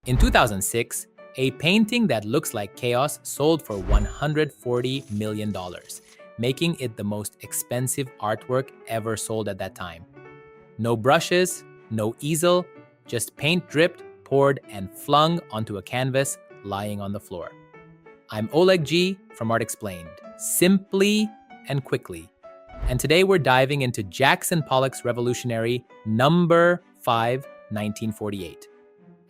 In 2006, a painting that looks like chaos sold for $140 million, making it the most expensive artwork ever sold at that time. No brushes, no easel, just paint dripped, poured, and flung onto a canvas lying on the floor. I'm Oleg G from Art Explained, simply and quickly. And today we're diving into Jackson Pollock's revolutionary Number 5, 1948.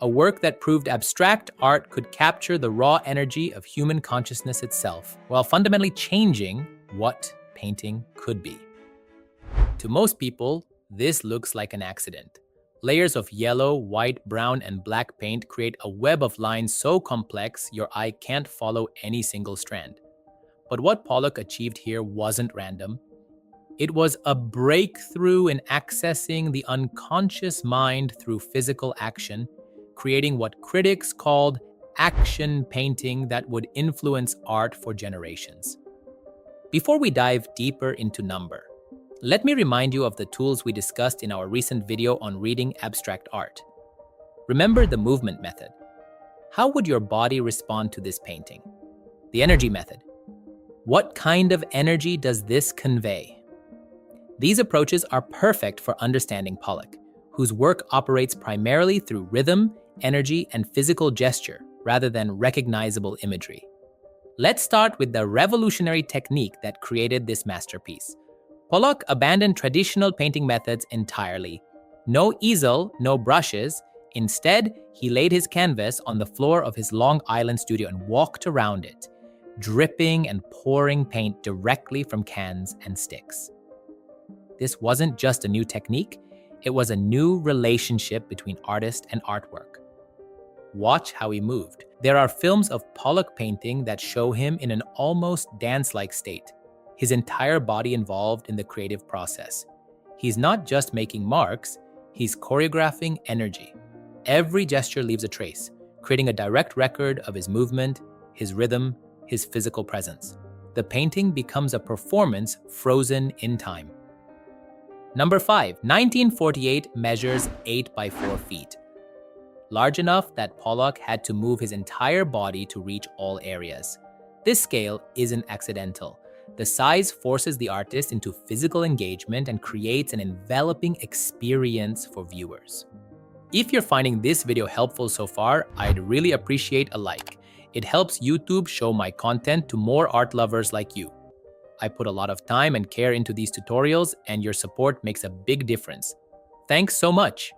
A work that proved abstract art could capture the raw energy of human consciousness itself, while fundamentally changing what painting could be. To most people, this looks like an accident. Layers of yellow, white, brown, and black paint create a web of lines so complex your eye can't follow any single strand. But what Pollock achieved here wasn't random. It was a breakthrough in accessing the unconscious mind through physical action, creating what critics called action painting that would influence art for generations. Before we dive deeper into Number, let me remind you of the tools we discussed in our recent video on reading abstract art. Remember the movement method. How would your body respond to this painting? The energy method. What kind of energy does this convey? These approaches are perfect for understanding Pollock, whose work operates primarily through rhythm, energy, and physical gesture, rather than recognizable imagery. Let's start with the revolutionary technique that created this masterpiece. Pollock abandoned traditional painting methods entirely. No easel, no brushes. Instead, he laid his canvas on the floor of his Long Island studio and walked around it, dripping and pouring paint directly from cans and sticks. This wasn't just a new technique, it was a new relationship between artist and artwork. Watch how he moved. There are films of Pollock painting that show him in an almost dance-like state, his entire body involved in the creative process. He's not just making marks, he's choreographing energy. Every gesture leaves a trace, creating a direct record of his movement, his rhythm, his physical presence. The painting becomes a performance frozen in time. Number 5, 1948 measures 8 by 4 feet. Large enough that Pollock had to move his entire body to reach all areas. This scale isn't accidental. The size forces the artist into physical engagement and creates an enveloping experience for viewers. If you're finding this video helpful so far, I'd really appreciate a like. It helps YouTube show my content to more art lovers like you. I put a lot of time and care into these tutorials, and your support makes a big difference. Thanks so much.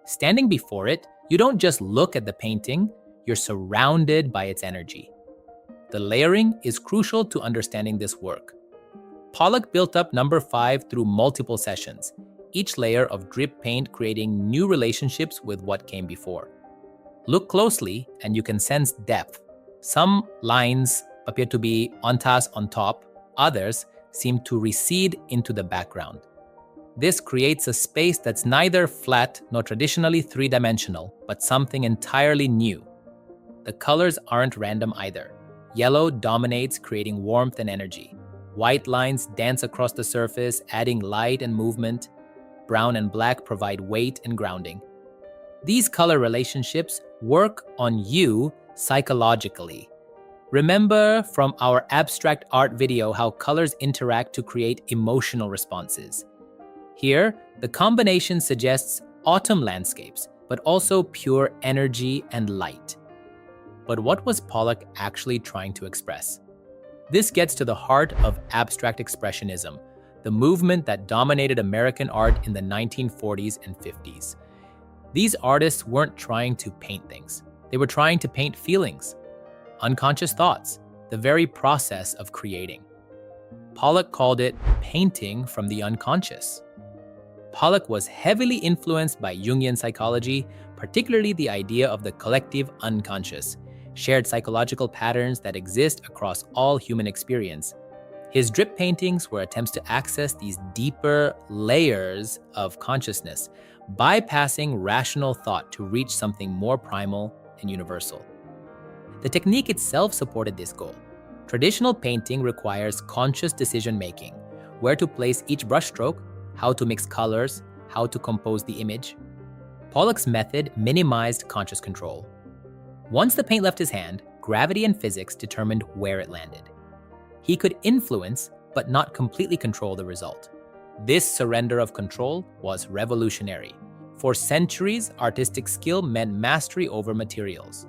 Standing before it, you don't just look at the painting, you're surrounded by its energy. The layering is crucial to understanding this work. Pollock built up Number 5 through multiple sessions, each layer of drip paint creating new relationships with what came before. Look closely and you can sense depth. Some lines appear to be entassed on top, others seem to recede into the background. This creates a space that's neither flat nor traditionally three-dimensional, but something entirely new. The colors aren't random either. Yellow dominates, creating warmth and energy. White lines dance across the surface, adding light and movement. Brown and black provide weight and grounding. These color relationships work on you psychologically. Remember from our abstract art video how colors interact to create emotional responses. Here, the combination suggests autumn landscapes, but also pure energy and light. But what was Pollock actually trying to express? This gets to the heart of abstract expressionism, the movement that dominated American art in the 1940s and 50s. These artists weren't trying to paint things. They were trying to paint feelings, unconscious thoughts, the very process of creating. Pollock called it painting from the unconscious. Pollock was heavily influenced by Jungian psychology, particularly the idea of the collective unconscious, shared psychological patterns that exist across all human experience. His drip paintings were attempts to access these deeper layers of consciousness, bypassing rational thought to reach something more primal and universal. The technique itself supported this goal. Traditional painting requires conscious decision-making, where to place each brushstroke, how to mix colors, how to compose the image. Pollock's method minimized conscious control. Once the paint left his hand, gravity and physics determined where it landed. He could influence, but not completely control the result. This surrender of control was revolutionary. For centuries, artistic skill meant mastery over materials.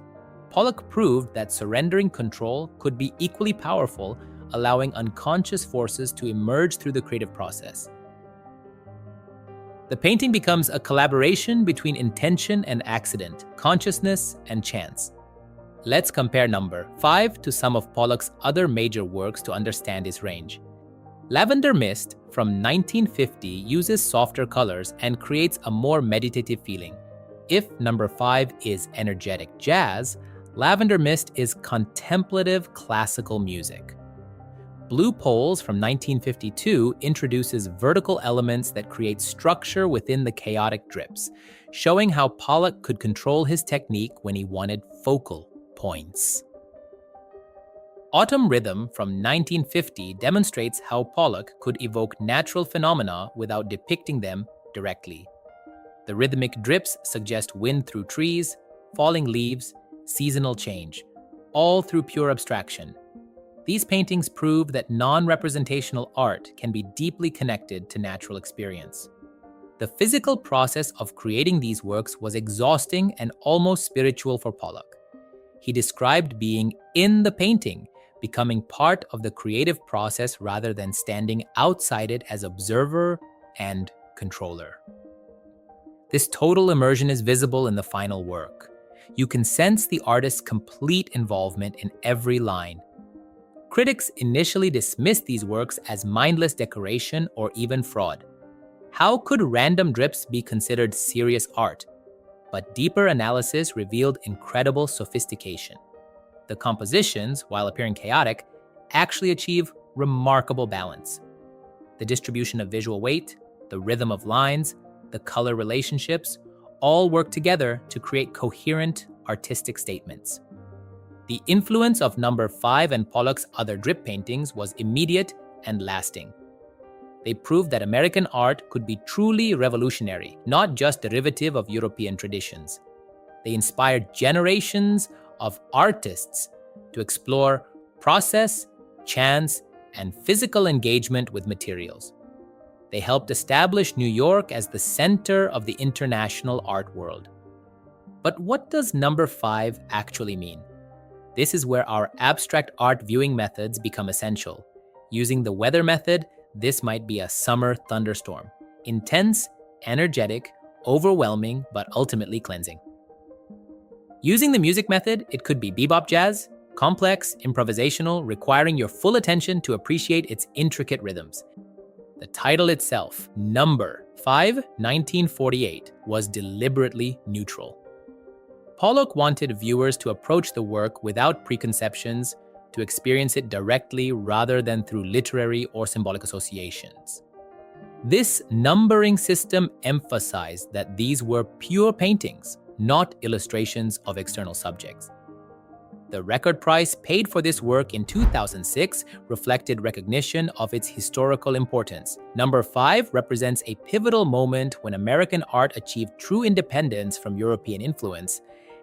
Pollock proved that surrendering control could be equally powerful, allowing unconscious forces to emerge through the creative process. The painting becomes a collaboration between intention and accident, consciousness and chance. Let's compare number 5 to some of Pollock's other major works to understand his range. Lavender Mist from 1950 uses softer colors and creates a more meditative feeling. If number 5 is energetic jazz, Lavender Mist is contemplative classical music. Blue Poles from 1952 introduces vertical elements that create structure within the chaotic drips, showing how Pollock could control his technique when he wanted focal points. Autumn Rhythm from 1950 demonstrates how Pollock could evoke natural phenomena without depicting them directly. The rhythmic drips suggest wind through trees, falling leaves, seasonal change, all through pure abstraction. These paintings prove that non-representational art can be deeply connected to natural experience. The physical process of creating these works was exhausting and almost spiritual for Pollock. He described being in the painting, becoming part of the creative process rather than standing outside it as observer and controller. This total immersion is visible in the final work. You can sense the artist's complete involvement in every line. Critics initially dismissed these works as mindless decoration or even fraud. How could random drips be considered serious art? But deeper analysis revealed incredible sophistication. The compositions, while appearing chaotic, actually achieve remarkable balance. The distribution of visual weight, the rhythm of lines, the color relationships, all work together to create coherent artistic statements. The influence of number 5 and Pollock's other drip paintings was immediate and lasting. They proved that American art could be truly revolutionary, not just derivative of European traditions. They inspired generations of artists to explore process, chance, and physical engagement with materials. They helped establish New York as the center of the international art world. But what does number 5 actually mean? This is where our abstract art viewing methods become essential. Using the weather method, this might be a summer thunderstorm. Intense, energetic, overwhelming, but ultimately cleansing. Using the music method, it could be bebop jazz, complex, improvisational, requiring your full attention to appreciate its intricate rhythms. The title itself, Number 5, 1948, was deliberately neutral. Pollock wanted viewers to approach the work without preconceptions, to experience it directly rather than through literary or symbolic associations. This numbering system emphasized that these were pure paintings, not illustrations of external subjects. The record price paid for this work in 2006 reflected recognition of its historical importance. Number 5 represents a pivotal moment when American art achieved true independence from European influence,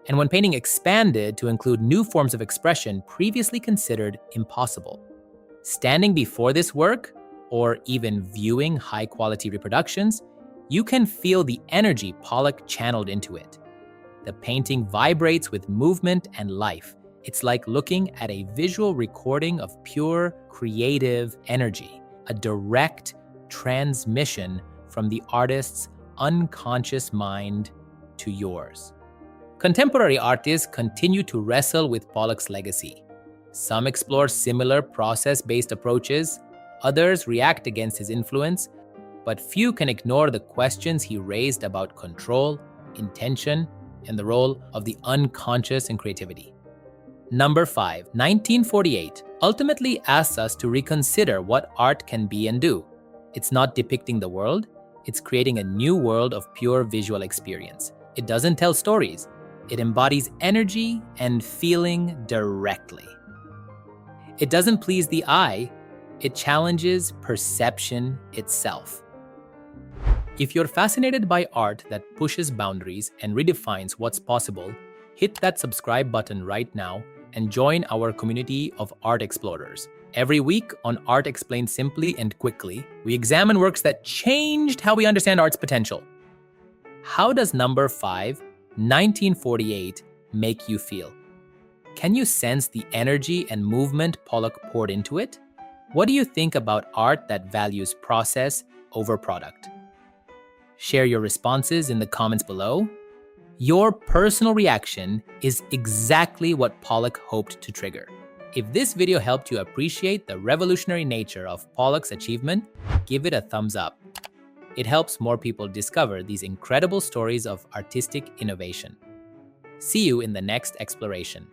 and when painting expanded to include new forms of expression previously considered impossible. Standing before this work, or even viewing high-quality reproductions, you can feel the energy Pollock channeled into it. The painting vibrates with movement and life. It's like looking at a visual recording of pure, creative energy, a direct transmission from the artist's unconscious mind to yours. Contemporary artists continue to wrestle with Pollock's legacy. Some explore similar process-based approaches, others react against his influence, but few can ignore the questions he raised about control, intention, and the role of the unconscious in creativity. Number 5, 1948, ultimately asks us to reconsider what art can be and do. It's not depicting the world, it's creating a new world of pure visual experience. It doesn't tell stories, it embodies energy and feeling directly. It doesn't please the eye, it challenges perception itself. If you're fascinated by art that pushes boundaries and redefines what's possible, hit that subscribe button right now and join our community of art explorers. Every week on Art Explained Simply and Quickly, we examine works that changed how we understand art's potential. How does number 5, 1948, make you feel? Can you sense the energy and movement Pollock poured into it? What do you think about art that values process over product? Share your responses in the comments below. Your personal reaction is exactly what Pollock hoped to trigger. If this video helped you appreciate the revolutionary nature of Pollock's achievement, give it a thumbs up. It helps more people discover these incredible stories of artistic innovation. See you in the next exploration.